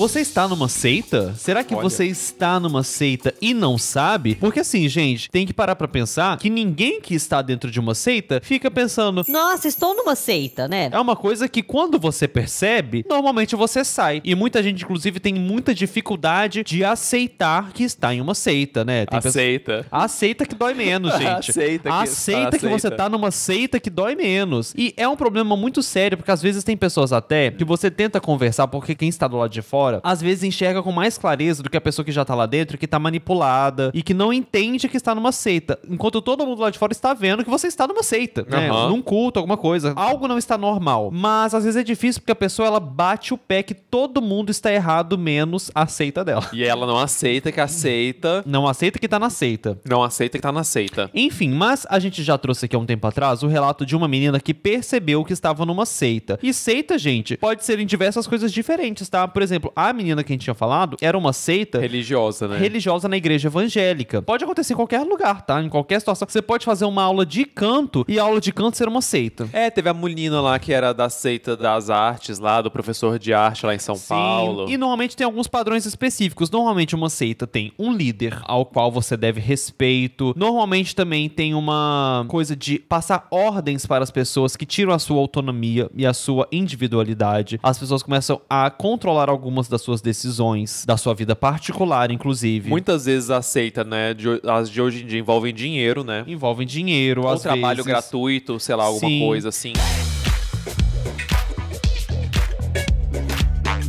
Você está numa seita? Será que você está numa seita e não sabe? Porque assim, gente, tem que parar pra pensar que ninguém que está dentro de uma seita fica pensando, nossa, estou numa seita, né? é uma coisa que quando você percebe, normalmente você sai. E muita gente, inclusive, tem muita dificuldade de aceitar que está em uma seita, né? Tem Aceita. A seita que dói menos, gente. Aceita que você tá numa seita que dói menos. E é um problema muito sério, porque às vezes tem pessoas até que você tenta conversar, porque quem está do lado de fora, às vezes enxerga com mais clareza do que a pessoa que já tá lá dentro, que tá manipulada e que não entende que está numa seita. Enquanto todo mundo lá de fora está vendo que você está numa seita, né? Num culto, alguma coisa. Algo não está normal. Mas às vezes é difícil porque a pessoa, ela bate o pé que todo mundo está errado, menos a seita dela. E ela não aceita que a seita... Não aceita que tá na seita. Não aceita que tá na seita. Enfim, mas a gente já trouxe aqui há um tempo atrás o relato de uma menina que percebeu que estava numa seita. E seita, gente, pode ser em diversas coisas diferentes, tá? Por exemplo, a menina que a gente tinha falado era uma seita... religiosa, né? Religiosa na igreja evangélica. Pode acontecer em qualquer lugar, tá? Em qualquer situação. Você pode fazer uma aula de canto e a aula de canto ser uma seita. É, teve a menina lá que era da seita das artes lá, do professor de arte lá em São Paulo. E normalmente tem alguns padrões específicos. Normalmente uma seita tem um líder ao qual você deve respeito. Normalmente também tem uma coisa de passar ordens para as pessoas que tiram a sua autonomia e a sua individualidade. As pessoas começam a controlar algumas das suas decisões, da sua vida particular, inclusive. Muitas vezes a seita, né, as de hoje em dia envolvem dinheiro, né? Envolvem dinheiro, ou às trabalho vezes. gratuito, sei lá, alguma coisa assim.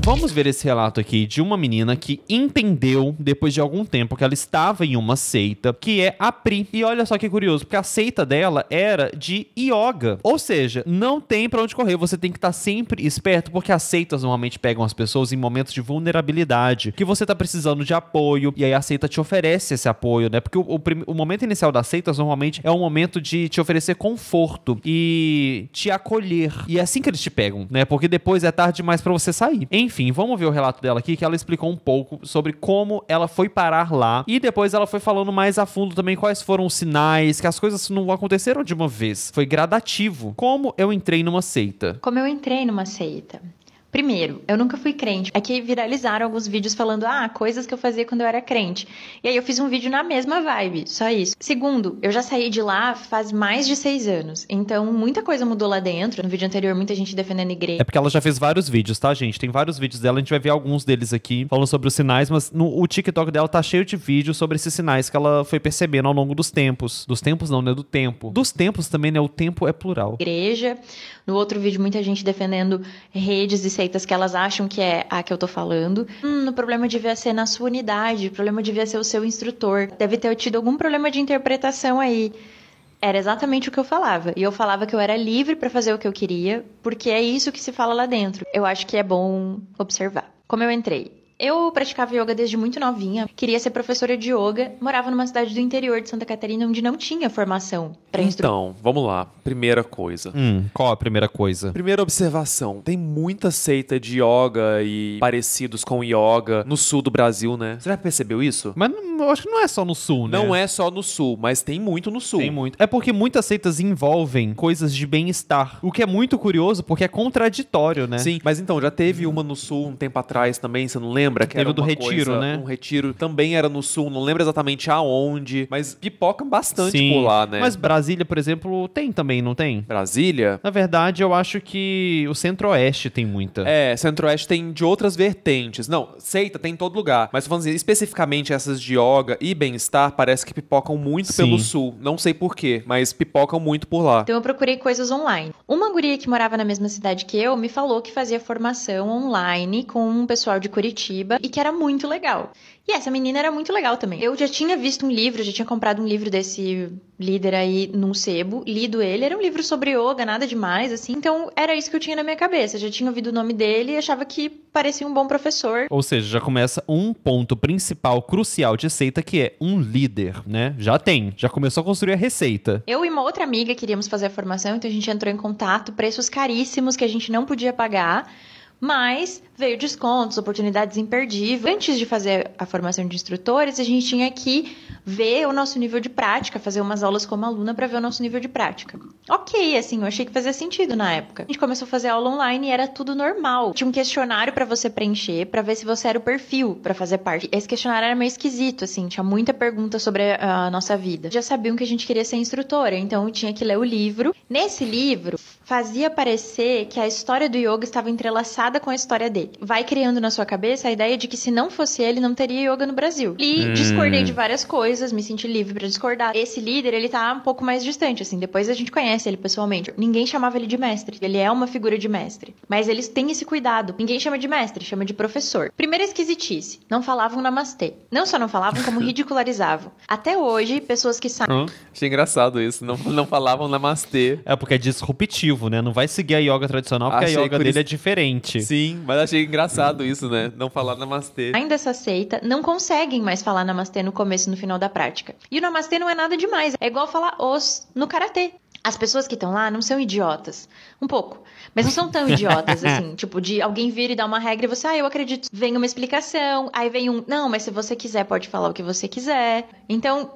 Vamos ver esse relato aqui de uma menina que entendeu, depois de algum tempo, que ela estava em uma seita, que é a Pri. E olha só que curioso, porque a seita dela era de yoga. Ou seja, não tem pra onde correr, você tem que estar sempre esperto, porque as seitas normalmente pegam as pessoas em momentos de vulnerabilidade, que você tá precisando de apoio, e aí a seita te oferece esse apoio, né? Porque o momento inicial das seitas, normalmente, é um momento de te oferecer conforto e te acolher. E é assim que eles te pegam, né? Porque depois é tarde demais pra você sair. Enfim, vamos ver o relato dela aqui, que ela explicou um pouco sobre como ela foi parar lá. E depois ela foi falando mais a fundo também quais foram os sinais, que as coisas não aconteceram de uma vez. Foi gradativo. Como eu entrei numa seita. Como eu entrei numa seita? Primeiro, eu nunca fui crente. Aqui viralizaram alguns vídeos falando, coisas que eu fazia quando eu era crente. E aí eu fiz um vídeo na mesma vibe, só isso. Segundo, eu já saí de lá faz mais de 6 anos. Então, muita coisa mudou lá dentro. No vídeo anterior, muita gente defendendo a igreja. É porque ela já fez vários vídeos, tá, gente? Tem vários vídeos dela, a gente vai ver alguns deles aqui, falando sobre os sinais, mas o TikTok dela tá cheio de vídeos sobre esses sinais que ela foi percebendo ao longo dos tempos. Dos tempos não, né? Do tempo. Dos tempos também, né? O tempo é plural. Igreja. No outro vídeo, muita gente defendendo redes e seitas que elas acham que é a que eu tô falando. O problema devia ser na sua unidade, o problema devia ser o seu instrutor. Deve ter tido algum problema de interpretação aí. Era exatamente o que eu falava. E eu falava que eu era livre pra fazer o que eu queria, porque é isso que se fala lá dentro. Eu acho que é bom observar. Como eu entrei? Eu praticava yoga desde muito novinha, queria ser professora de yoga, morava numa cidade do interior de Santa Catarina onde não tinha formação pra instruir. Então, vamos lá. Primeira coisa. Qual a primeira coisa? Primeira observação. Tem muita seita de yoga e parecidos com yoga no sul do Brasil, né? Você já percebeu isso? Mas eu acho que não é só no sul, né? Não é só no sul, mas tem muito no sul. Tem muito. É porque muitas seitas envolvem coisas de bem-estar. O que é muito curioso, porque é contraditório, né? Sim, mas então, já teve uma no sul um tempo atrás também, você não lembra? Que teve era do retiro, né? Um retiro também era no sul, não lembro exatamente aonde, mas pipocam bastante Sim, por lá, né? Mas Brasília, por exemplo, tem também, não tem? Brasília? Na verdade, eu acho que o Centro-Oeste tem muita. É, Centro-Oeste tem de outras vertentes. Não, seita tem em todo lugar. Mas falando assim, especificamente essas de yoga e bem-estar, parece que pipocam muito pelo sul. Não sei porquê, mas pipocam muito por lá. Então eu procurei coisas online. Uma guria que morava na mesma cidade que eu me falou que fazia formação online com um pessoal de Curitiba e que era muito legal. E essa menina era muito legal também. Eu já tinha visto um livro, já tinha comprado um livro desse líder aí num sebo, lido ele, era um livro sobre yoga, nada demais, assim. Então era isso que eu tinha na minha cabeça. Já tinha ouvido o nome dele e achava que parecia um bom professor. Ou seja, já começa um ponto principal, crucial de seita, que é um líder, né? Já começou a construir a receita. Eu e uma outra amiga queríamos fazer a formação, então a gente entrou em contato, preços caríssimos que a gente não podia pagar, Mas veio descontos, oportunidades imperdíveis. Antes de fazer a formação de instrutores, a gente tinha que ver o nosso nível de prática, fazer umas aulas como aluna para ver o nosso nível de prática. Ok, assim, eu achei que fazia sentido na época. A gente começou a fazer aula online e era tudo normal. Tinha um questionário para você preencher, para ver se você era o perfil para fazer parte. Esse questionário era meio esquisito, assim, tinha muita pergunta sobre a nossa vida. Já sabiam que a gente queria ser instrutora, então eu tinha que ler o livro. Nesse livro, fazia parecer que a história do yoga estava entrelaçada com a história dele. Vai criando na sua cabeça a ideia de que se não fosse ele, não teria yoga no Brasil. E discordei de várias coisas, me senti livre pra discordar. Esse líder, ele tá um pouco mais distante, assim, depois a gente conhece ele pessoalmente. Ninguém chamava ele de mestre, ele é uma figura de mestre. Mas eles têm esse cuidado. Ninguém chama de mestre, chama de professor. Primeira esquisitice, não falavam namastê. Não só não falavam, como ridicularizavam. Até hoje, pessoas que sabem... Achei engraçado isso, não falavam namastê. É porque é disruptivo, né? Não vai seguir a yoga tradicional, porque Achei a yoga por dele isso- é diferente. Sim, mas achei engraçado isso, né? Não falar namastê. Ainda essa seita não conseguem mais falar namastê no começo e no final da prática. E o namastê não é nada demais, é igual falar os no karatê. As pessoas que estão lá não são idiotas. Um pouco. Mas não são tão idiotas, assim. Tipo, de alguém vir e dar uma regra e você, eu acredito. Vem uma explicação, aí vem não, mas se você quiser, pode falar o que você quiser. Então,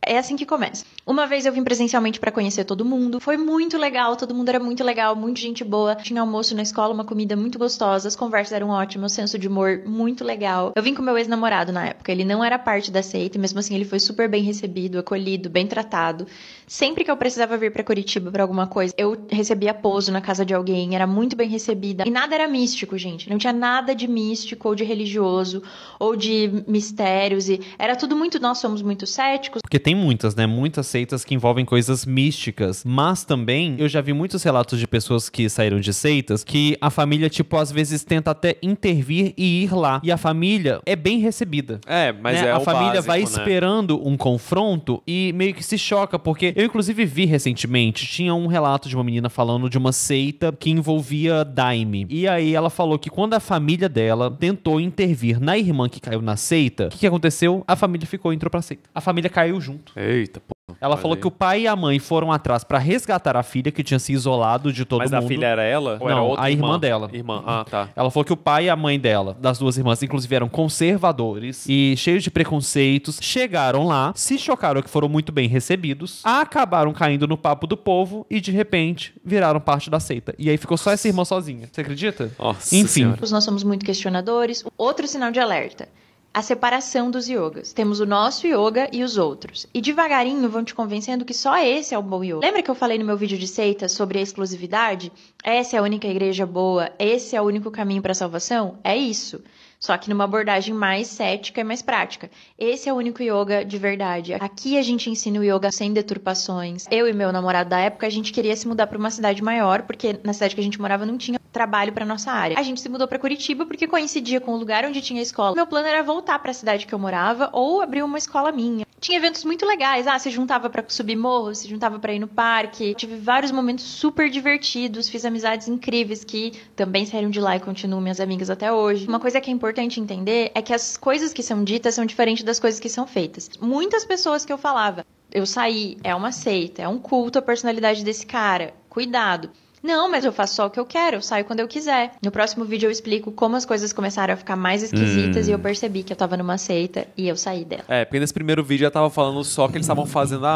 é assim que começa. Uma vez eu vim presencialmente pra conhecer todo mundo. Foi muito legal, todo mundo era muito legal, muita gente boa. Tinha almoço na escola, uma comida muito gostosa, as conversas eram ótimas, o senso de humor muito legal. Eu vim com meu ex-namorado na época, ele não era parte da seita, e mesmo assim ele foi super bem recebido, acolhido, bem tratado. Sempre que eu precisava vir pra Curitiba pra alguma coisa, eu recebia pouso na casa de alguém, era muito bem recebida. E nada era místico, gente. Não tinha nada de místico ou de religioso ou de mistérios. E era tudo muito... Nós somos muito céticos. Porque tem muitas, né? Muitas seitas que envolvem coisas místicas. Mas também, eu já vi muitos relatos de pessoas que saíram de seitas que a família, tipo, às vezes tenta até intervir e ir lá. E a família é bem recebida. É, mas né? é A o família básico, vai né? esperando um confronto e meio que se choca, porque eu inclusive vi recentemente, tinha um relato de uma menina falando de uma seita que envolvia daime. E aí ela falou que quando a família dela tentou intervir na irmã que caiu na seita, o que aconteceu? A família entrou pra seita. A família caiu junto. Eita, pô. Ela Olha falou aí. que o pai e a mãe foram atrás pra resgatar a filha, que tinha se isolado de todo Mas mundo. a filha era ela? Ou era Não, outra a irmã dela. Irmã, tá. Ela falou que o pai e a mãe dela, das duas irmãs, inclusive eram conservadores e cheios de preconceitos, chegaram lá, se chocaram que foram muito bem recebidos, acabaram caindo no papo do povo e de repente viraram parte da seita. E aí ficou só essa irmã sozinha. Você acredita? Nossa Enfim. Senhora. Nós somos muito questionadores. Outro sinal de alerta. A separação dos yogas. Temos o nosso yoga e os outros. E devagarinho vão te convencendo que só esse é o bom yoga. Lembra que eu falei no meu vídeo de seita sobre a exclusividade? Essa é a única igreja boa, esse é o único caminho para a salvação? É isso. Só que numa abordagem mais cética e mais prática. Esse é o único yoga de verdade. Aqui a gente ensina o yoga sem deturpações. Eu e meu namorado da época, a gente queria se mudar para uma cidade maior, porque na cidade que a gente morava não tinha trabalho para nossa área. A gente se mudou para Curitiba porque coincidia com o lugar onde tinha escola. Meu plano era voltar para a cidade que eu morava ou abrir uma escola minha. Tinha eventos muito legais. Se juntava para subir morro, se juntava para ir no parque. Tive vários momentos super divertidos, fiz amizades incríveis que também saíram de lá e continuam minhas amigas até hoje. Uma coisa que é importante entender é que as coisas que são ditas são diferentes das coisas que são feitas. Muitas pessoas que eu falava, eu saí, é uma seita, é um culto à personalidade desse cara, cuidado. Não, mas eu faço só o que eu quero, eu saio quando eu quiser. No próximo vídeo eu explico como as coisas começaram a ficar mais esquisitas e eu percebi que eu tava numa seita e eu saí dela. É, porque nesse primeiro vídeo ela tava falando só que eles estavam fazendo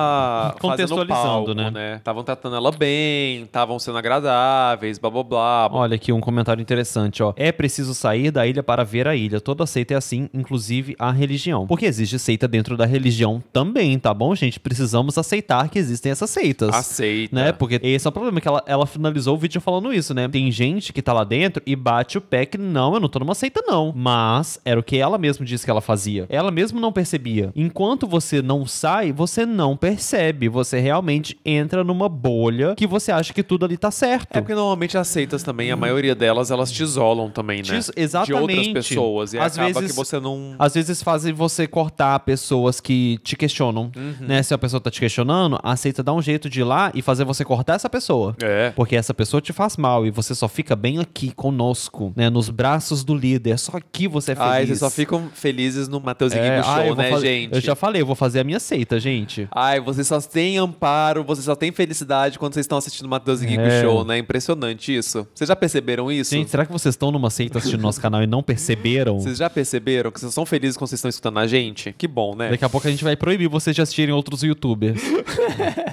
Contextualizando, fazendo o palco, né? Estavam tratando ela bem, estavam sendo agradáveis, blá blá blá. Olha aqui um comentário interessante, ó. É preciso sair da ilha para ver a ilha. Toda seita é assim, inclusive a religião. Porque existe seita dentro da religião também, tá bom, gente? Precisamos aceitar que existem essas seitas. Aceita. Né? Porque esse é o problema, que ela finalizou o vídeo falando isso, né? Tem gente que tá lá dentro e bate o pé que não, eu não tô numa seita não. Mas era o que ela mesma disse que ela fazia. Ela mesma não percebia. Enquanto você não sai, você não percebe. Você realmente entra numa bolha que você acha que tudo ali tá certo. É porque normalmente as seitas também, a maioria delas, elas te isolam também, né? Exatamente. De outras pessoas. E Às acaba vezes- que você não... Às vezes fazem você cortar pessoas que te questionam, né? Se a pessoa tá te questionando, a seita dá um jeito de ir lá e fazer você cortar essa pessoa. É. Porque essa essa pessoa te faz mal e você só fica bem aqui conosco, né? Nos braços do líder. Só aqui você é feliz. Ai, vocês só ficam felizes no Matheus e Guigo Show, né, gente? Eu já falei, eu vou fazer a minha seita, gente. Ai, vocês só têm amparo, vocês só têm felicidade quando vocês estão assistindo o Matheus e Guigo Show, né? Impressionante isso. Vocês já perceberam isso? Gente, será que vocês estão numa seita assistindo nosso canal e não perceberam? Vocês já perceberam que vocês são felizes quando vocês estão escutando a gente? Que bom, né? Daqui a pouco a gente vai proibir vocês de assistirem outros youtubers.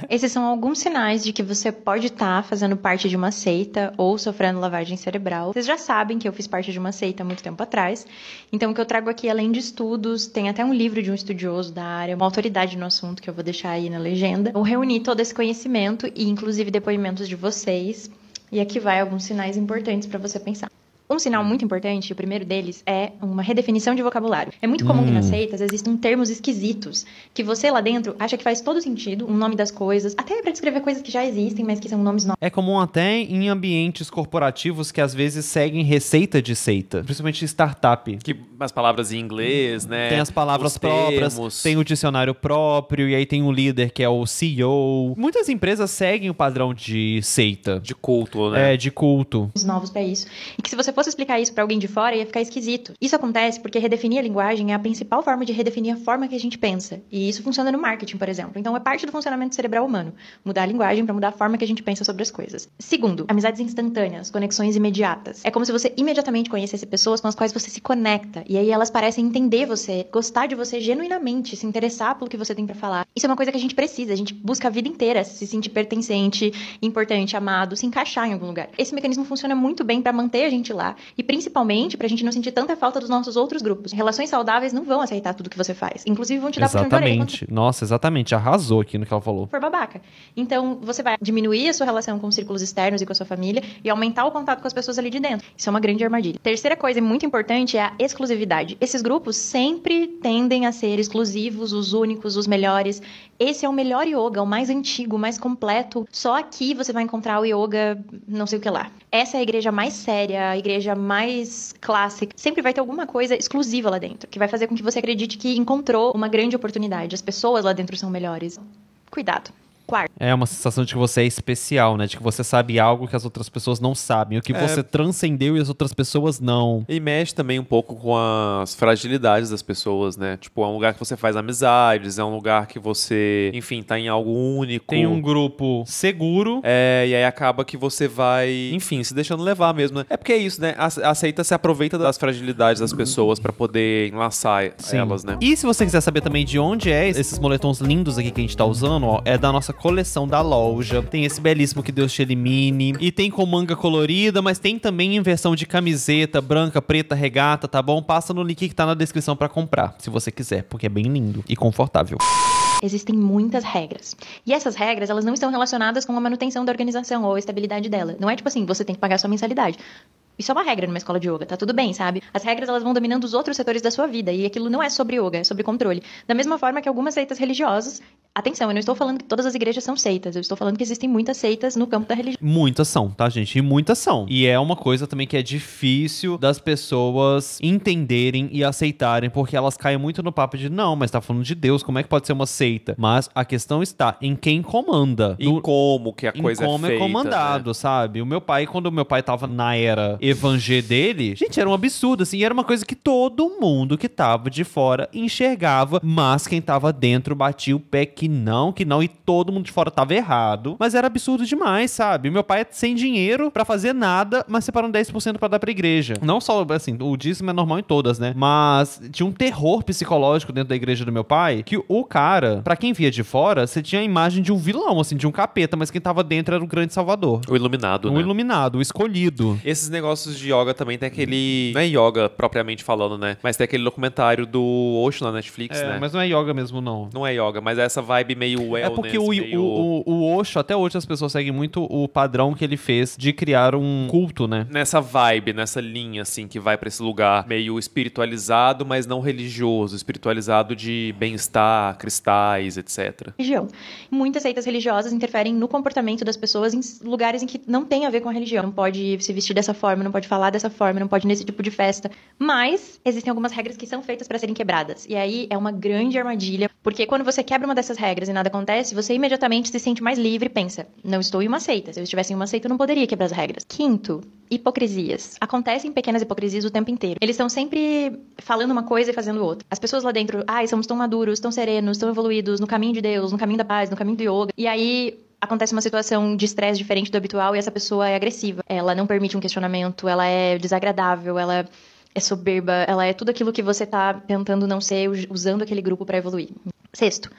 Esses são alguns sinais de que você pode estar fazendo parte de uma seita ou sofrendo lavagem cerebral. Vocês já sabem que eu fiz parte de uma seita há muito tempo atrás. Então, o que eu trago aqui, além de estudos, tem até um livro de um estudioso da área, uma autoridade no assunto, que eu vou deixar aí na legenda. Eu reuni todo esse conhecimento e, inclusive, depoimentos de vocês. E aqui vai alguns sinais importantes para você pensar. Um sinal muito importante, o primeiro deles, é uma redefinição de vocabulário. É muito comum que nas seitas existam termos esquisitos, que você lá dentro acha que faz todo sentido, um nome das coisas, até para descrever coisas que já existem, mas que são nomes novos. É comum até em ambientes corporativos que às vezes seguem receita de seita, principalmente startup. Que as palavras em inglês, né? Tem as palavras próprias, tem o dicionário próprio, e aí tem um líder que é o CEO. Muitas empresas seguem o padrão de seita. De culto, né? É, de culto. Novos para isso. E que se você fosse explicar isso para alguém de fora, ia ficar esquisito. Isso acontece porque redefinir a linguagem é a principal forma de redefinir a forma que a gente pensa. E isso funciona no marketing, por exemplo. Então, é parte do funcionamento cerebral humano. Mudar a linguagem para mudar a forma que a gente pensa sobre as coisas. Segundo, amizades instantâneas, conexões imediatas. É como se você imediatamente conhecesse pessoas com as quais você se conecta. E aí elas parecem entender você, gostar de você genuinamente, se interessar pelo que você tem para falar. Isso é uma coisa que a gente precisa. A gente busca a vida inteira se sentir pertencente, importante, amado, se encaixar em algum lugar. Esse mecanismo funciona muito bem para manter a gente lá e principalmente pra gente não sentir tanta falta dos nossos outros grupos. Relações saudáveis não vão aceitar tudo que você faz. Inclusive vão te dar puxão de orelha. Exatamente. Nossa, exatamente. Arrasou aqui no que ela falou. For babaca. Então, você vai diminuir a sua relação com os círculos externos e com a sua família e aumentar o contato com as pessoas ali de dentro. Isso é uma grande armadilha. Terceira coisa muito importante é a exclusividade. Esses grupos sempre tendem a ser exclusivos, os únicos, os melhores. Esse é o melhor yoga, o mais antigo, o mais completo. Só aqui você vai encontrar o yoga não sei o que lá. Essa é a igreja mais séria, a igreja mais clássica. Sempre vai ter alguma coisa exclusiva lá dentro, que vai fazer com que você acredite que encontrou uma grande oportunidade. As pessoas lá dentro são melhores. Cuidado. Quarto. É uma sensação de que você é especial, né? De que você sabe algo que as outras pessoas não sabem. O que você transcendeu e as outras pessoas não. E mexe também um pouco com as fragilidades das pessoas, né? Tipo, é um lugar que você faz amizades, é um lugar que você, enfim, tá em algo único. Tem um grupo seguro. É, e aí acaba que você vai, enfim, se deixando levar mesmo, né? É porque é isso, né? A seita se aproveita das fragilidades das pessoas pra poder enlaçar elas, né? E se você quiser saber também de onde é esses moletons lindos aqui que a gente tá usando, ó, é da nossa coleção da loja. Tem esse belíssimo Que Deus Te Elimine. E tem com manga colorida, mas tem também em versão de camiseta, branca, preta, regata, tá bom? Passa no link que tá na descrição pra comprar, se você quiser, porque é bem lindo e confortável. Existem muitas regras. E essas regras, elas não estão relacionadas com a manutenção da organização ou a estabilidade dela. Não é tipo assim, você tem que pagar sua mensalidade. Isso é uma regra numa escola de yoga, tá tudo bem, sabe? As regras, elas vão dominando os outros setores da sua vida, e aquilo não é sobre yoga, é sobre controle. Da mesma forma que algumas seitas religiosas... Atenção, eu não estou falando que todas as igrejas são seitas, eu estou falando que existem muitas seitas no campo da religião. Muitas são, tá, gente? E muitas são. E é uma coisa também que é difícil das pessoas entenderem e aceitarem, porque elas caem muito no papo de, não, mas tá falando de Deus, como é que pode ser uma seita? Mas a questão está em quem comanda. Em como que a coisa é feita. Em como é comandado, né? Sabe? O meu pai, quando o meu pai tava na era evangé dele, gente, era um absurdo, assim, era uma coisa que todo mundo que tava de fora enxergava, mas quem tava dentro batia o pé que não, e todo mundo de fora tava errado, mas era absurdo demais, sabe? Meu pai é sem dinheiro pra fazer nada, mas separando 10% pra dar pra igreja. Não só, assim, o dízimo é normal em todas, né? Mas tinha um terror psicológico dentro da igreja do meu pai, que o cara, pra quem via de fora, você tinha a imagem de um vilão, assim, de um capeta, mas quem tava dentro era o grande salvador. O iluminado, né? O iluminado, o escolhido. Esses negócios de yoga também tem aquele... Não é yoga propriamente falando, né? Mas tem aquele documentário do Osho na Netflix, né? Mas não é yoga mesmo, não. Não é yoga, mas é essa vibe meio wellness. É porque o Osho, até hoje as pessoas seguem muito o padrão que ele fez de criar um culto, né? Nessa vibe, nessa linha, assim, que vai pra esse lugar meio espiritualizado, mas não religioso. Espiritualizado de bem-estar, cristais, etc. Religião. Muitas seitas religiosas interferem no comportamento das pessoas em lugares em que não tem a ver com a religião. Não pode se vestir dessa forma não pode falar dessa forma, não pode ir nesse tipo de festa. Mas existem algumas regras que são feitas para serem quebradas. E aí é uma grande armadilha, porque quando você quebra uma dessas regras e nada acontece, você imediatamente se sente mais livre e pensa, não estou em uma seita. Se eu estivesse em uma seita, eu não poderia quebrar as regras. Quinto, hipocrisias. Acontecem pequenas hipocrisias o tempo inteiro. Eles estão sempre falando uma coisa e fazendo outra. As pessoas lá dentro, somos tão maduros, tão serenos, tão evoluídos, no caminho de Deus, no caminho da paz, no caminho do yoga. E aí acontece uma situação de estresse diferente do habitual e essa pessoa é agressiva. Ela não permite um questionamento, ela é desagradável, ela é soberba, ela é tudo aquilo que você tá tentando não ser, usando aquele grupo pra evoluir. Sexto,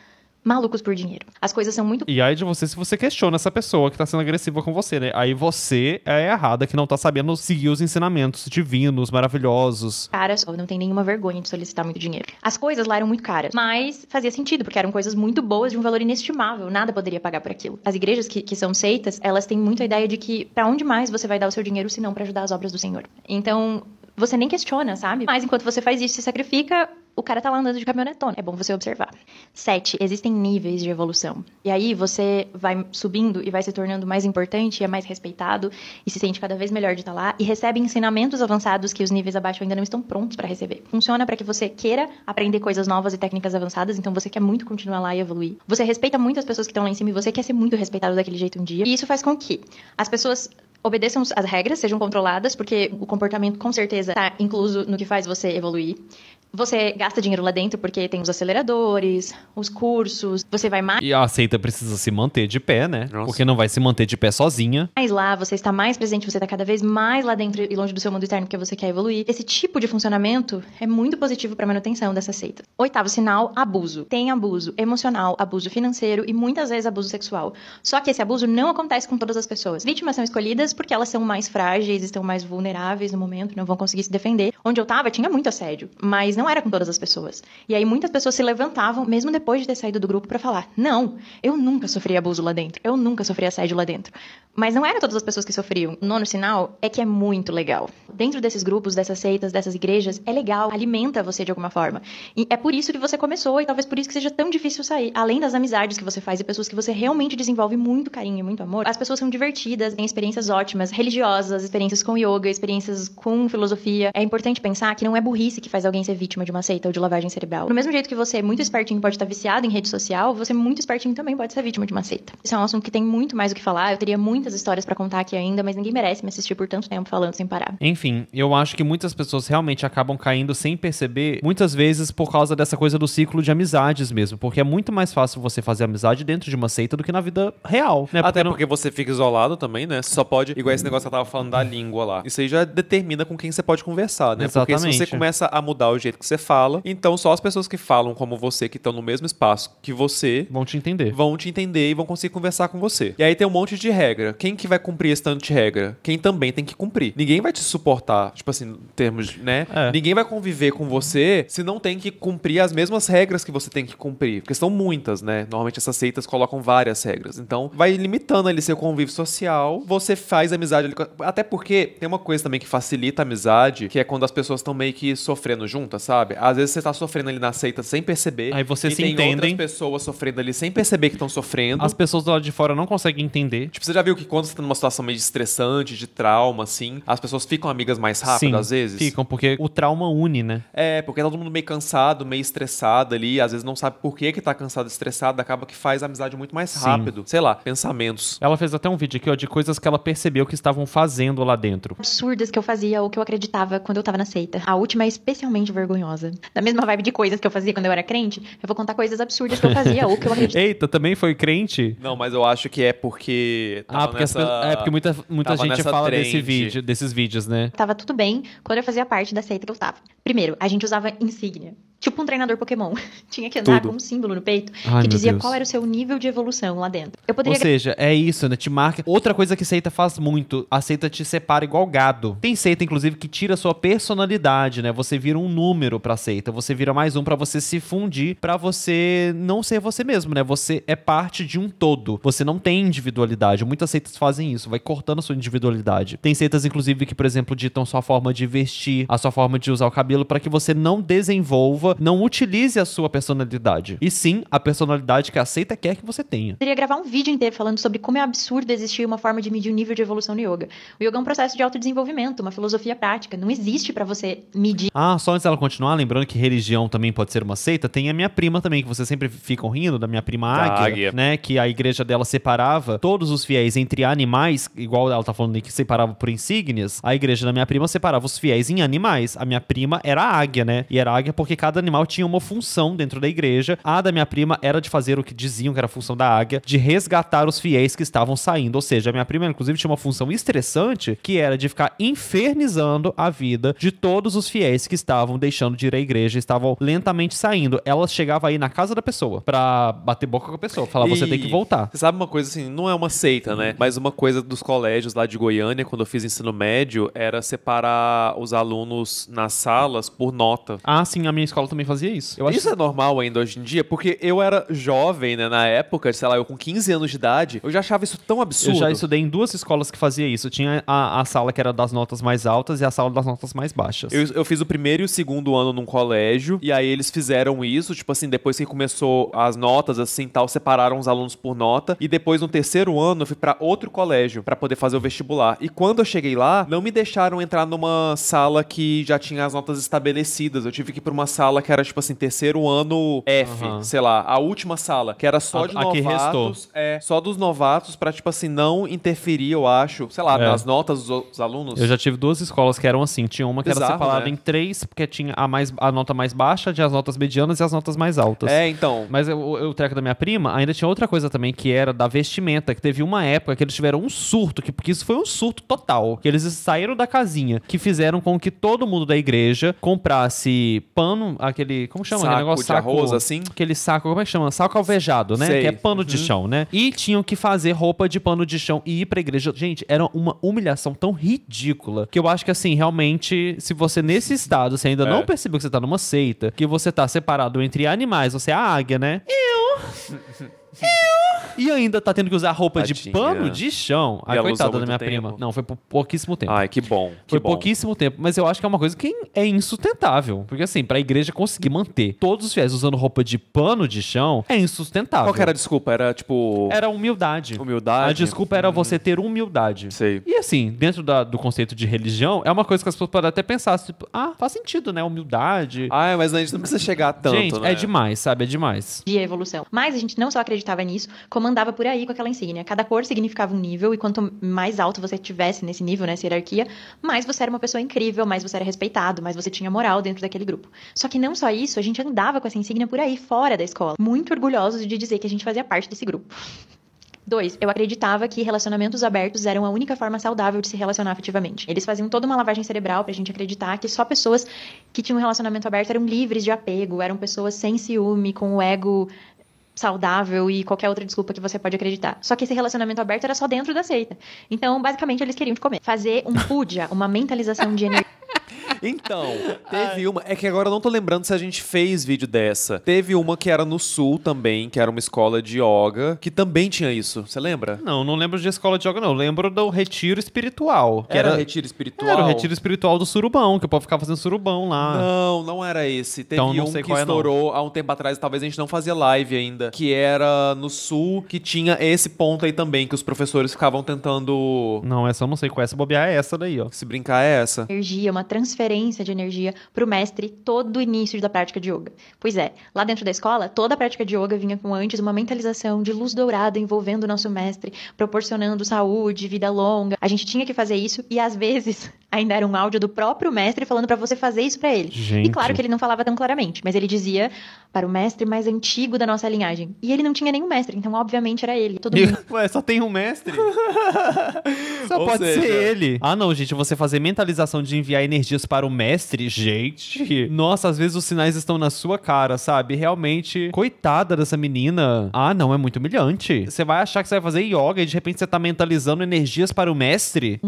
malucos por dinheiro. As coisas são muito... E aí de você se você questiona essa pessoa que tá sendo agressiva com você, né? Aí você é errada que não tá sabendo seguir os ensinamentos divinos, maravilhosos. caras, não tem nenhuma vergonha de solicitar muito dinheiro. As coisas lá eram muito caras, mas fazia sentido, porque eram coisas muito boas de um valor inestimável, nada poderia pagar por aquilo. As igrejas que são seitas, elas têm muito a ideia de que pra onde mais você vai dar o seu dinheiro se não pra ajudar as obras do Senhor. Então, você nem questiona, sabe? Mas enquanto você faz isso, se sacrifica, o cara tá lá andando de caminhonetona. É bom você observar. 7. Existem níveis de evolução. E aí você vai subindo e vai se tornando mais importante, é mais respeitado e se sente cada vez melhor de estar lá e recebe ensinamentos avançados que os níveis abaixo ainda não estão prontos para receber. Funciona para que você queira aprender coisas novas e técnicas avançadas, então você quer muito continuar lá e evoluir. Você respeita muito as pessoas que estão lá em cima e você quer ser muito respeitado daquele jeito um dia. E isso faz com que as pessoas obedeçam as regras, sejam controladas, porque o comportamento com certeza está incluso no que faz você evoluir. Você gasta dinheiro lá dentro porque tem os aceleradores, os cursos, você vai mais E a seita precisa se manter de pé, né? Nossa. Porque não vai se manter de pé sozinha. lá, você está mais presente, você está cada vez mais lá dentro e longe do seu mundo externo porque você quer evoluir. Esse tipo de funcionamento é muito positivo para a manutenção dessa seita. 8º sinal, abuso. Tem abuso emocional, abuso financeiro e muitas vezes abuso sexual. Só que esse abuso não acontece com todas as pessoas. Vítimas são escolhidas porque elas são mais frágeis, estão mais vulneráveis no momento, não vão conseguir se defender. Onde eu tava, tinha muito assédio, mas não era com todas as pessoas. E aí muitas pessoas se levantavam, mesmo depois de ter saído do grupo, pra falar, não, eu nunca sofri abuso lá dentro, eu nunca sofri assédio lá dentro. Mas não eram todas as pessoas que sofriam. O 9º sinal é que é muito legal. Dentro desses grupos, dessas seitas, dessas igrejas, é legal, alimenta você de alguma forma. E é por isso que você começou e talvez por isso que seja tão difícil sair. Além das amizades que você faz e pessoas que você realmente desenvolve muito carinho e muito amor, as pessoas são divertidas, têm experiências ótimas, religiosas, experiências com yoga, experiências com filosofia. É importante pensar que não é burrice que faz alguém ser vítima de uma seita ou de lavagem cerebral. Do mesmo jeito que você, muito espertinho, pode estar viciado em rede social, você, muito espertinho, também pode ser vítima de uma seita. Isso é um assunto que tem muito mais o que falar, eu teria muitas histórias pra contar aqui ainda, mas ninguém merece me assistir por tanto tempo falando sem parar. Enfim, eu acho que muitas pessoas realmente acabam caindo sem perceber, muitas vezes por causa dessa coisa do ciclo de amizades mesmo, porque é muito mais fácil você fazer amizade dentro de uma seita do que na vida real, né? Até não- porque você fica isolado também, né? Você só pode, igual esse negócio que eu tava falando da língua lá. Isso aí já determina com quem você pode conversar, né? Porque se Exatamente. você começa a mudar o jeito que você fala, então só as pessoas que falam como você, que estão no mesmo espaço que você, Vão te entender. vão te entender e vão conseguir conversar com você. E aí tem um monte de regra. Quem que vai cumprir esse tanto de regra? Quem também tem que cumprir. Ninguém vai te suportar, tipo assim, em termos, né? É. Ninguém vai conviver com você se não tem que cumprir as mesmas regras que você tem que cumprir. Porque são muitas, né? Normalmente essas seitas colocam várias regras. Então, vai limitando ali seu convívio social. Você faz amizade ali. Até porque tem uma coisa também que facilita a amizade, que é quando as pessoas estão meio que sofrendo juntas, sabe? Às vezes você tá sofrendo ali na seita sem perceber. Aí vocês e se tem outras entendem. pessoas sofrendo ali sem perceber que estão sofrendo. As pessoas do lado de fora não conseguem entender. Tipo, você já viu que quando você tá numa situação meio estressante, de trauma, assim, as pessoas ficam amigas mais rápido, Sim, às vezes? ficam, porque o trauma une, né? É, porque tá todo mundo meio cansado, meio estressado ali, às vezes não sabe por que tá cansado, estressado, acaba que faz a amizade muito mais Sim. rápido. Sei lá, pensamentos. Ela fez até um vídeo aqui, ó, de coisas que ela percebeu que estavam fazendo lá dentro. Absurdas que eu fazia ou que eu acreditava quando eu tava na seita. A última é especialmente vergonhosa. Da mesma vibe de coisas que eu fazia quando eu era crente, eu vou contar coisas absurdas que eu fazia ou que eu acreditava. Eita, também foi crente? Não, mas eu acho que é porque... tava Porque, porque muita tava gente nessa fala trend. desses vídeos, né? Tava tudo bem quando eu fazia parte da seita que eu tava. Primeiro, a gente usava insígnia. Tipo um treinador Pokémon. Tinha que andar Tudo. com um símbolo no peito Ai, que meu dizia Deus. qual era o seu nível de evolução lá dentro. Eu Ou poderia... seja, é isso, né? Te marca. Outra coisa que seita faz muito, a seita te separa igual gado. Tem seita, inclusive, que tira a sua personalidade, né? Você vira um número pra seita, você vira mais um pra você se fundir, pra você não ser você mesmo, né? Você é parte de um todo. Você não tem individualidade. Muitas seitas fazem isso, vai cortando a sua individualidade. Tem seitas, inclusive, que, por exemplo, ditam sua forma de vestir, a sua forma de usar o cabelo, pra que você não desenvolva desenvolva, não utilize a sua personalidade. E sim, a personalidade que a seita quer que você tenha. Poderia gravar um vídeo inteiro falando sobre como é absurdo existir uma forma de medir o nível de evolução no yoga. O yoga é um processo de autodesenvolvimento, uma filosofia prática. Não existe pra você medir. Ah, só antes dela continuar, lembrando que religião também pode ser uma seita, tem a minha prima também, que vocês sempre ficam rindo, da minha prima Águia, né? Que a igreja dela separava todos os fiéis entre animais, igual ela tá falando aí que separava por insígnias, a igreja da minha prima separava os fiéis em animais. A minha prima era a águia, né? E era águia porque cada animal tinha uma função dentro da igreja. A da minha prima era de fazer o que diziam que era a função da águia, de resgatar os fiéis que estavam saindo. Ou seja, a minha prima, inclusive, tinha uma função estressante, que era de ficar infernizando a vida de todos os fiéis que estavam deixando de ir à igreja, estavam lentamente saindo. Ela chegava aí na casa da pessoa pra bater boca com a pessoa, falar, você tem que voltar. Você sabe uma coisa assim, não é uma seita, né? Mas uma coisa dos colégios lá de Goiânia, quando eu fiz ensino médio, era separar os alunos nas salas por nota. Ah, sim, a minha escola também fazia isso. Isso é normal ainda hoje em dia? Porque eu era jovem, né, na época, sei lá, eu com 15 anos de idade, eu já achava isso tão absurdo. Eu já estudei em 2 escolas que fazia isso. Tinha a sala que era das notas mais altas e a sala das notas mais baixas. Eu fiz o primeiro e o segundo ano num colégio, e aí eles fizeram isso, tipo assim, depois que começou as notas, assim, tal, separaram os alunos por nota, e depois no terceiro ano eu fui pra outro colégio pra poder fazer o vestibular. E quando eu cheguei lá, não me deixaram entrar numa sala que já tinha as notas estabelecidas. Eu tive que ir pra uma sala que era, tipo assim, terceiro ano F, sei lá, a última sala, que era só de novatos. Só dos novatos pra, tipo assim, não interferir, eu acho, sei lá, nas notas dos alunos. Eu já tive 2 escolas que eram assim. Tinha uma que era separada, né, em 3, porque tinha a nota mais baixa, tinha as notas medianas e as notas mais altas. Então. Mas o treco da minha prima, ainda tinha outra coisa também, que era da vestimenta, que teve uma época que eles tiveram um surto, porque isso foi um surto total, que eles saíram da casinha, que fizeram com que todo mundo da igreja comprasse pano, aquele, como chama? Aquele negócio, de arroz, assim? Aquele saco, como é que chama? Saco alvejado, né? Sei. Que é pano de chão, né? E tinham que fazer roupa de pano de chão e ir pra igreja. Gente, era uma humilhação tão ridícula, que eu acho que, assim, realmente, se você nesse estado, você ainda não percebeu que você tá numa seita, que você tá separado entre animais, você é a águia, né? E ainda tá tendo que usar roupa de pano de chão. Ai, coitada da minha prima. Não, foi por pouquíssimo tempo. Ai, que bom. Foi pouquíssimo tempo. Mas eu acho que é uma coisa que é insustentável. Porque assim, pra igreja conseguir manter todos os fiéis usando roupa de pano de chão, é insustentável. Qual que era a desculpa? Era tipo... Era humildade. Humildade? A desculpa era você ter humildade. Sei. E assim, dentro do conceito de religião, é uma coisa que as pessoas podem até pensar, tipo, faz sentido, né? Humildade. Mas a gente não precisa chegar tanto, gente, né? é demais, sabe? É demais. De evolução. Mas a gente não só acreditava nisso, como andava por aí com aquela insígnia. Cada cor significava um nível, e quanto mais alto você tivesse nesse nível, nessa hierarquia, mais você era uma pessoa incrível, mais você era respeitado, mais você tinha moral dentro daquele grupo. Só que não só isso, a gente andava com essa insígnia por aí, fora da escola. Muito orgulhosos de dizer que a gente fazia parte desse grupo. 2, eu acreditava que relacionamentos abertos eram a única forma saudável de se relacionar afetivamente. Eles faziam toda uma lavagem cerebral pra gente acreditar que só pessoas que tinham um relacionamento aberto eram livres de apego, eram pessoas sem ciúme, com o ego saudável e qualquer outra desculpa que você pode acreditar. Só que esse relacionamento aberto era só dentro da seita. Então, basicamente, eles queriam te comer. Fazer um puja, uma mentalização de energia. Então, teve uma... É que agora eu não tô lembrando se a gente fez vídeo dessa. Teve uma que era no Sul também, que era uma escola de yoga, que também tinha isso. Você lembra? Não lembro de escola de yoga, não. Eu lembro do retiro espiritual. Que era retiro espiritual? Era o retiro espiritual do surubão, que o povo ficava fazendo surubão lá. Não era esse. Teve então, um que estourou há um tempo atrás, talvez a gente não fazia live ainda, que era no Sul, que tinha esse ponto aí também, que os professores ficavam tentando... Não, essa eu não sei qual é. Essa bobear é essa daí, ó. Se brincar é essa. Energia, uma transferência de energia pro mestre todo o início da prática de yoga. Pois é, lá dentro da escola, toda a prática de yoga vinha com antes uma mentalização de luz dourada envolvendo o nosso mestre, proporcionando saúde, vida longa. A gente tinha que fazer isso e às vezes ainda era um áudio do próprio mestre falando pra você fazer isso pra ele. Gente. E claro que ele não falava tão claramente, mas ele dizia para o mestre mais antigo da nossa linhagem. E ele não tinha nenhum mestre, então obviamente era ele. Todo mundo... Ué, só tem um mestre? Só Ou pode seja... ser ele. Não, gente, você fazer mentalização de enviar energias para o mestre, gente. Nossa, às vezes os sinais estão na sua cara, sabe? Realmente, coitada dessa menina. Não, é muito humilhante. Você vai achar que você vai fazer yoga e de repente você tá mentalizando energias para o mestre?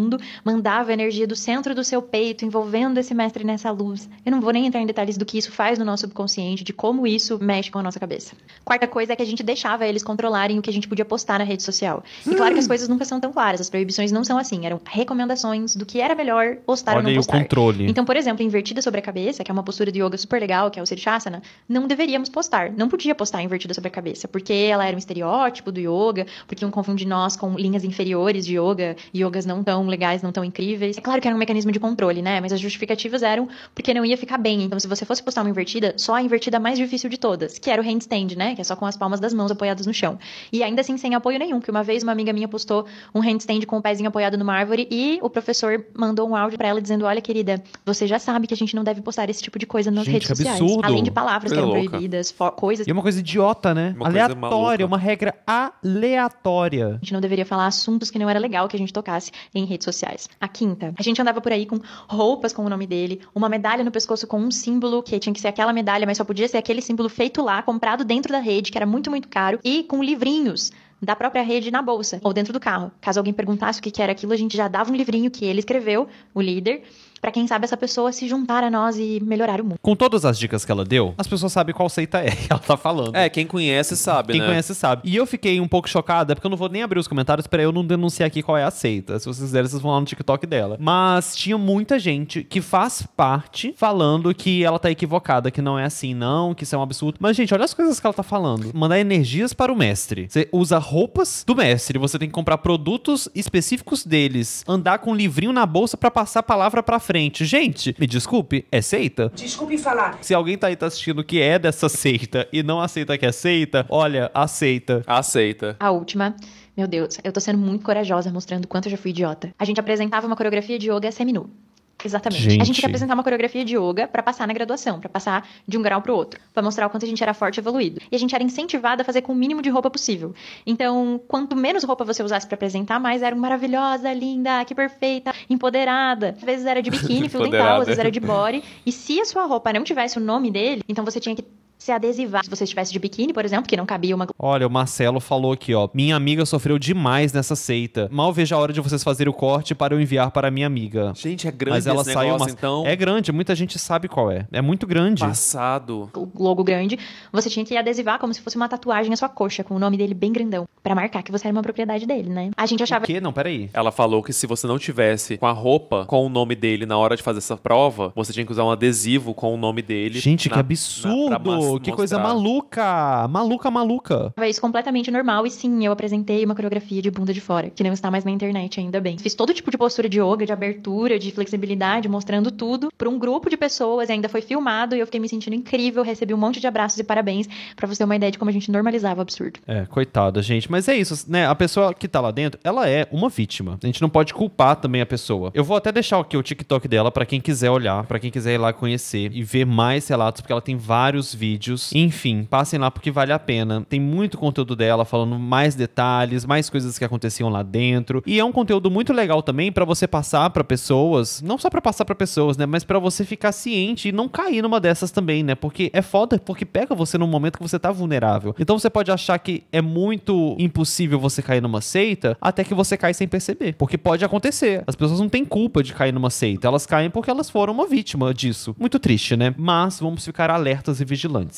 Mandava a energia do centro do seu peito, envolvendo esse mestre nessa luz. Eu não vou nem entrar em detalhes do que isso faz no nosso subconsciente, de como isso mexe com a nossa cabeça. Quarta coisa é que a gente deixava eles controlarem o que a gente podia postar na rede social. E claro que as coisas nunca são tão claras, as proibições não são assim, eram recomendações do que era melhor postar ou Olha não aí o postar. controle. Então, por exemplo, invertida sobre a cabeça, que é uma postura de yoga super legal, que é o Sirsasana, não deveríamos postar. Não podia postar invertida sobre a cabeça, porque ela era um estereótipo do yoga, porque iam confundir nós com linhas inferiores de yoga, yogas não tão legais, não tão incríveis. É claro que era um mecanismo de controle, né? Mas as justificativas eram porque não ia ficar bem. Então, se você fosse postar uma invertida, só a invertida mais difícil de todas, que era o handstand, né? Que é só com as palmas das mãos apoiadas no chão. E ainda assim, sem apoio nenhum, que uma vez uma amiga minha postou um handstand com o pezinho apoiado numa árvore e o professor mandou um áudio pra ela dizendo: olha, querida, você já sabe que a gente não deve postar esse tipo de coisa nas Gente, redes que sociais. absurdo. Além de palavras que Coisa eram louca. proibidas, coisas. E é uma coisa idiota, né? Uma coisa Aleatória, maluca. uma regra aleatória. A gente não deveria falar assuntos que não era legal que a gente tocasse em redes sociais. A quinta, a gente andava por aí com roupas com o nome dele, uma medalha no pescoço com um símbolo, que tinha que ser aquela medalha, mas só podia ser aquele símbolo feito lá, comprado dentro da rede, que era muito, muito caro, e com livrinhos da própria rede na bolsa, ou dentro do carro. Caso alguém perguntasse o que era aquilo, a gente já dava um livrinho que ele escreveu, o líder, pra quem sabe essa pessoa se juntar a nós e melhorar o mundo. Com todas as dicas que ela deu, as pessoas sabem qual seita é que ela tá falando. É, quem conhece sabe, Quem né? conhece sabe. E eu fiquei um pouco chocada, porque eu não vou nem abrir os comentários pra eu não denunciar aqui qual é a seita. Se vocês quiserem, vocês vão lá no TikTok dela. Mas tinha muita gente que faz parte falando que ela tá equivocada, que não é assim, não, que isso é um absurdo. Mas, gente, olha as coisas que ela tá falando. Mandar energias para o mestre. Você usa roupas do mestre, você tem que comprar produtos específicos deles, andar com um livrinho na bolsa pra passar a palavra pra frente. Gente, me desculpe, é seita? Desculpe falar. Se alguém tá aí tá assistindo que é dessa seita e não aceita que é seita, olha, aceita. Aceita. A última, meu Deus, eu tô sendo muito corajosa mostrando o quanto eu já fui idiota. A gente apresentava uma coreografia de yoga seminu. Exatamente. Gente. A gente ia apresentar uma coreografia de yoga pra passar na graduação, pra passar de um grau pro outro, pra mostrar o quanto a gente era forte e evoluído. E a gente era incentivada a fazer com o mínimo de roupa possível. Então, quanto menos roupa você usasse pra apresentar, mais era maravilhosa, linda, que perfeita, empoderada. Às vezes era de biquíni, fio dental, Empoderada. às vezes era de body. E se a sua roupa não tivesse o nome dele, então você tinha que se adesivar. Se você estivesse de biquíni, por exemplo, que não cabia uma Olha, o Marcelo falou aqui, ó. Minha amiga sofreu demais nessa seita. Mal vejo a hora de vocês fazerem o corte para eu enviar para minha amiga. Gente, é grande Mas ela esse saiu negócio, então. É grande, muita gente sabe qual é. É muito grande. Passado. logo grande, você tinha que adesivar como se fosse uma tatuagem na sua coxa, com o nome dele bem grandão, pra marcar que você era uma propriedade dele, né? A gente O achava quê? Não, peraí. Ela falou que se você não tivesse com a roupa com o nome dele na hora de fazer essa prova, você tinha que usar um adesivo com o nome dele. Gente, que pra absurdo! Que coisa mostrar. maluca! Maluca. isso completamente normal, e sim, eu apresentei uma coreografia de bunda de fora, que não está mais na internet, ainda bem. Fiz todo tipo de postura de yoga, de abertura, de flexibilidade, mostrando tudo pra um grupo de pessoas, e ainda foi filmado, e eu fiquei me sentindo incrível, recebi um monte de abraços e parabéns, pra você ter uma ideia de como a gente normalizava o absurdo. É, coitada, gente. Mas é isso, né? A pessoa que tá lá dentro, ela é uma vítima. A gente não pode culpar também a pessoa. Eu vou até deixar aqui o TikTok dela pra quem quiser olhar, pra quem quiser ir lá conhecer e ver mais relatos, porque ela tem vários vídeos. Enfim, passem lá porque vale a pena. Tem muito conteúdo dela falando mais detalhes, mais coisas que aconteciam lá dentro. E é um conteúdo muito legal também pra você passar pra pessoas, não só pra passar pra pessoas, né? Mas pra você ficar ciente e não cair numa dessas também, né? Porque é foda, porque pega você num momento que você tá vulnerável. Então você pode achar que é muito impossível você cair numa seita, até que você cai sem perceber. Porque pode acontecer. As pessoas não têm culpa de cair numa seita. Elas caem porque elas foram uma vítima disso. Muito triste, né? Mas vamos ficar alertas e vigilantes.